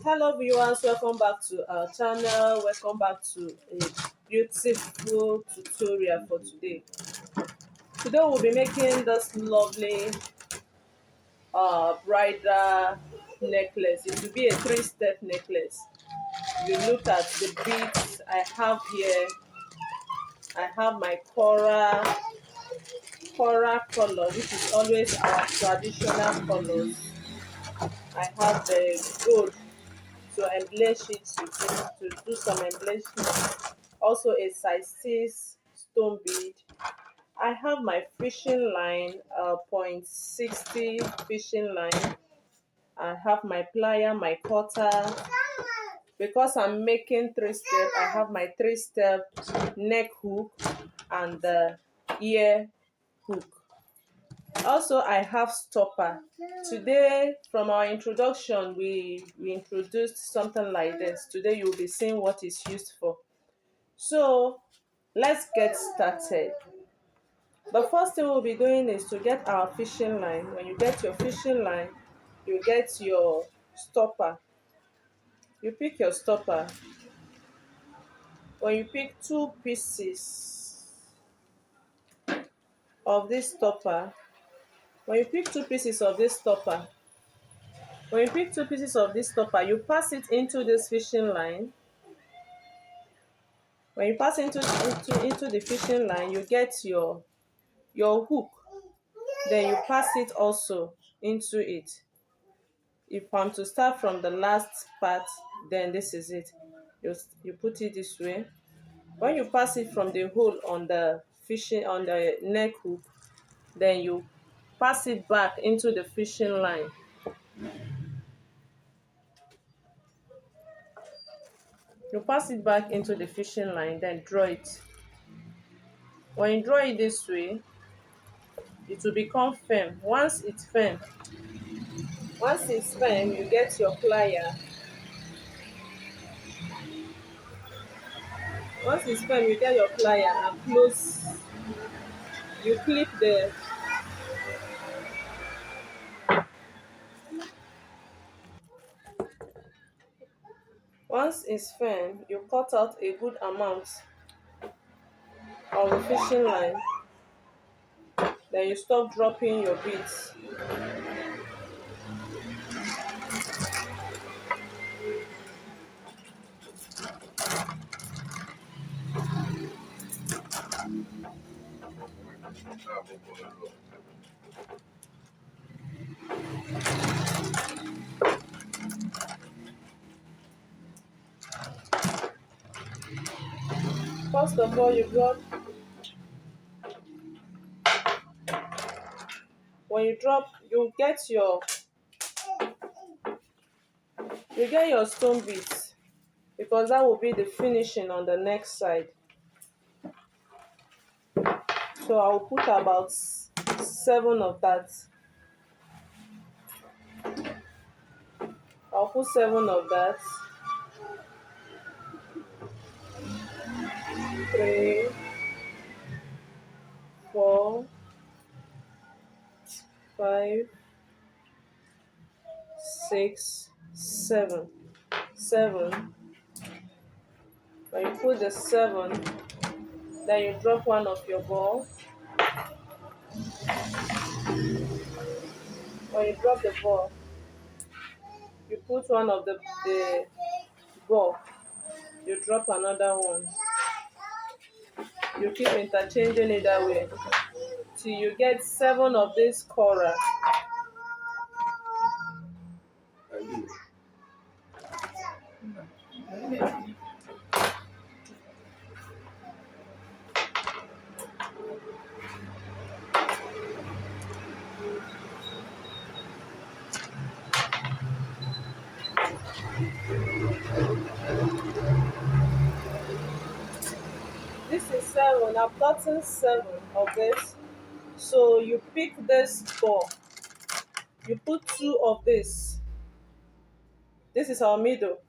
Hello viewers, welcome back to our channel. Welcome back to a beautiful tutorial for today. Today we'll be making this lovely bridal necklace. It will be a three-step necklace. You look at the beads I have here. I have my coral color, which is always our traditional colors. I have the gold to embellish it to do some embellishment. Also a size 6 stone bead. I have my fishing line, point 60 fishing line. I have my plier, my cutter. Because I'm making three step, I have my three-step neck hook and the ear hook. Also, I have stopper. Today, from our introduction, we introduced something like this. Today, you'll be seeing what it's used for. So, let's get started. The first thing we'll be doing is to get our fishing line. When you get your fishing line, you get your stopper. You pick your stopper. When you pick two pieces of this stopper, when you pick two pieces of this stopper, when you pick two pieces of this stopper, you pass it into this fishing line. When you pass into the fishing line, you get your hook. Then you pass it also into it. If I'm to start from the last part, then this is it. You put it this way. When you pass it from the hole on the neck hook, then you pass it back into the fishing line. You pass it back into the fishing line, then draw it. When you draw it this way, it will become firm. Once it's firm, you get your plier. Once it's firm, you get your plier and close. You clip the Once it's firm, you cut out a good amount of the fishing line. Then you stop dropping your beads. First of all, when you drop, you get your stone beads, because that will be the finishing on the next side. So I will put about 7 of that. I'll put 7 of that. 3, 4, 5, 6, 7. 7. When you put the 7, then you drop one of your ball. When you drop the ball, you put one of the ball. You drop another one. You keep interchanging it that way till you get 7 of this coral. This is 7. I've gotten 7 of this. So you pick this ball. You put 2 of this. This is our middle.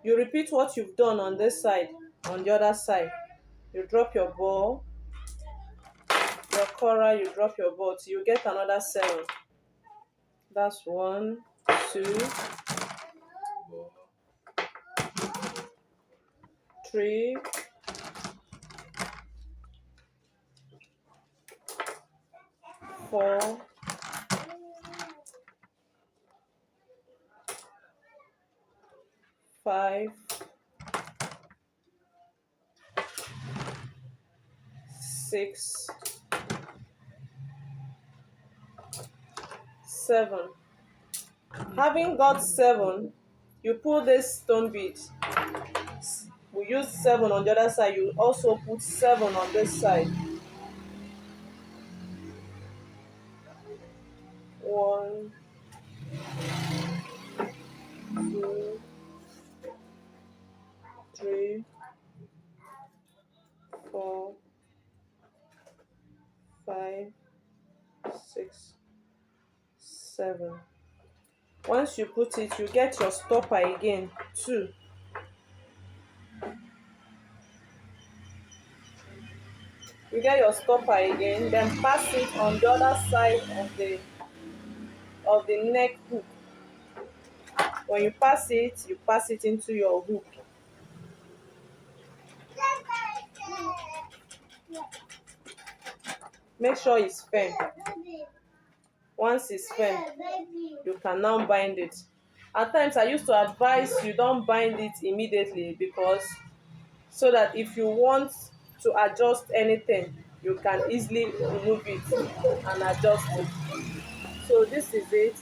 You repeat what you've done on this side, on the other side. You drop your ball, your coral, you drop your ball till you get another 7. That's 1, 2, 3, 4, 5, 6, 7. Having got 7, you pull this stone bead. We use 7 on the other side. You also put 7 on this side. 1, 2, 3, 4, 5, 6, 7. Once you put it, you get your stopper again, 2. You get your stopper again, then pass it on the other side of the neck hook. When you pass it into your hook. Make sure it's firm. Once it's firm, you can now bind it. At times I used to advise you don't bind it immediately, because so that if you want to adjust anything, you can easily remove it and adjust it. So this is it.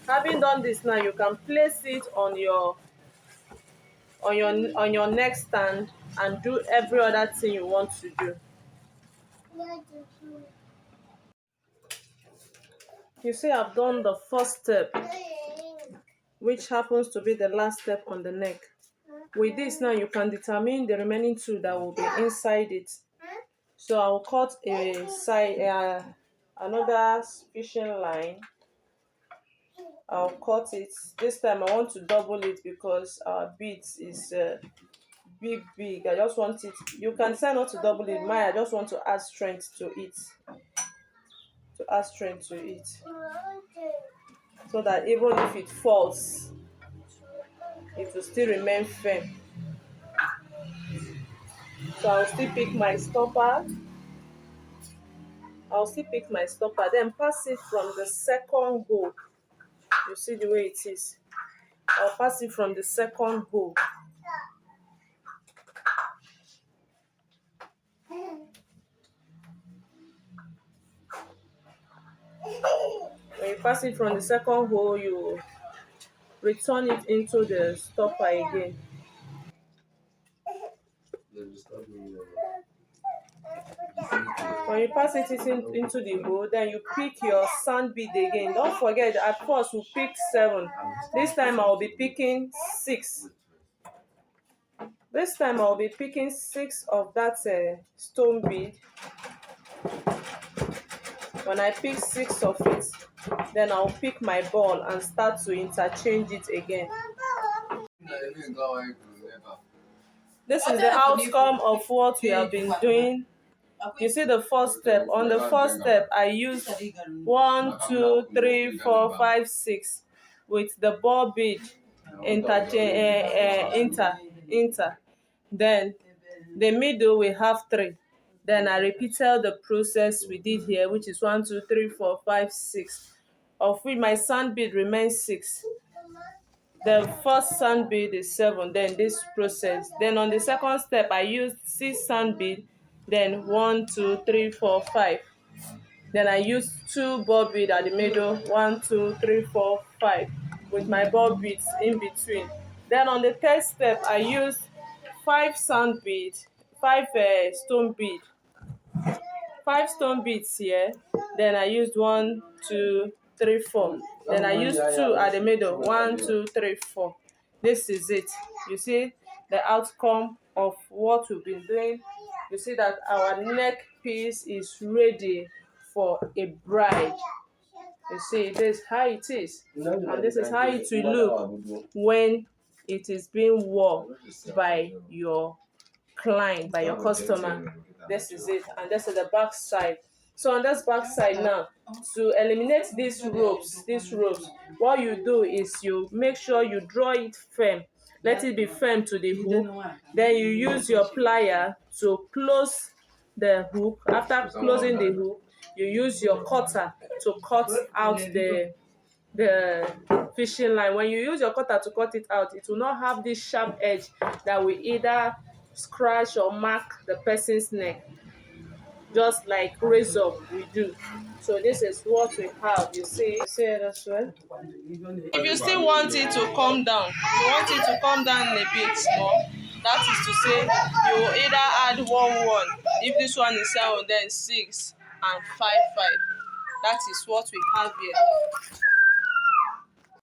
Having done this now, you can place it on your neck stand and do every other thing you want to do. You see, I've done the first step, which happens to be the last step on the neck. With this now, you can determine the remaining 2 that will be inside it. So I'll cut a side, another fishing line. I'll cut it. This time I want to double it because our beads is big. I just want it. You can decide not to double it. Mine, I just want to add strength to it. So that even if it falls, it will still remain firm. So I'll still pick my stopper. Then pass it from the second hole. You see the way it is. I'll pass it from the second hole. When you pass it from the second hole, you return it into the stopper again. When you pass it into the hole, then you pick your sand bead again. Don't forget, at first we picked 7. This time I'll be picking 6. This time I'll be picking 6 of that stone bead. When I pick 6 of it, then I'll pick my ball and start to interchange it again. This is the outcome of what we have been doing. You see the first step. On the first step, I used 1, 2, 3, 4, 5, 6 with the ball bead inter. Then the middle we have 3. Then I repeated the process we did here, which is 1, 2, 3, 4, 5, 6, of which my sand bead remains 6. The first sand bead is 7. Then this process. Then on the second step, I used 6 sand bead. Then 1, 2, 3, 4, 5. Then I used 2 ball bead at the middle. 1, 2, 3, 4, 5, with my ball beads in between. Then on the third step, I used 5 sand bead, 5 stone bead, 5 stone beads here. Then I used 1, 2, 3, 4. Then I used 2 at the middle. 1, 2, 3, 4. This is it. You see the outcome of what we've been doing. You see that our neck piece is ready for a bride. You see, this is how it is, and this is how it will look when it is being worn by your client, by your customer. This is it, and this is the back side. So on this back side now, to eliminate these ropes, what you do is you make sure you draw it firm. let it be firm to the hook. Then you use your plier to close the hook. After closing the hook, you use your cutter to cut out the fishing line. When you use your cutter to cut it out, it will not have this sharp edge that will either scratch or mark the person's neck, just like razor we do. So this is what we have. You see it as well. If you still want it to come down, you want it to come down a bit small, that is to say you will either add 1 1. If this one is 7, then 6 and 5 5. That is what we have here.